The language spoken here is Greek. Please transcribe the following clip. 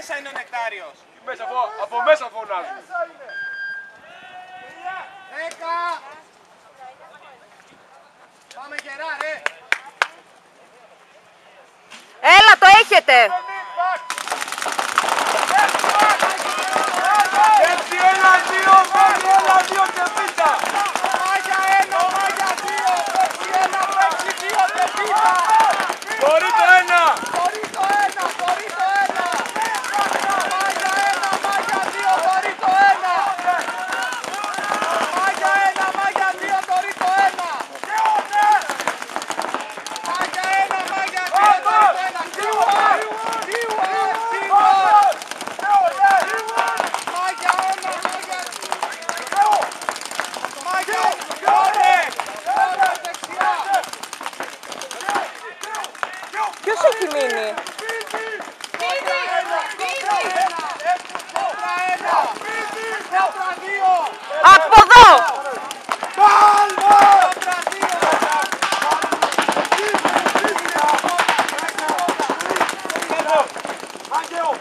μέσα είναι ο Νεκτάριος. Μέσα, από μέσα φωνάζουν. 10. Πάμε γερά ρε. Έλα, το έχετε. Έτσι, 1-2, παίξει 1-2 και πίτα. Μάγια 1, μάγια 2. Παίξει 1, παίξει 2 και πίτα. Μπορεί το 1. Μπορεί το 1, μπορεί το 1. Μάγια 1, μάγια 2, μπορεί το 1. Μάγια 1, μάγια 2, μπορεί το 1. Μάγια 1, μάγια 2, μπορεί το 1. Σίγουρα, σίγουρα, σίγουρα. Μάγια 1, μάγια 2. Μάγια 2, ωραία, δεξιά. Ποιος έχει μείνει? Από εδώ! Άγγελο!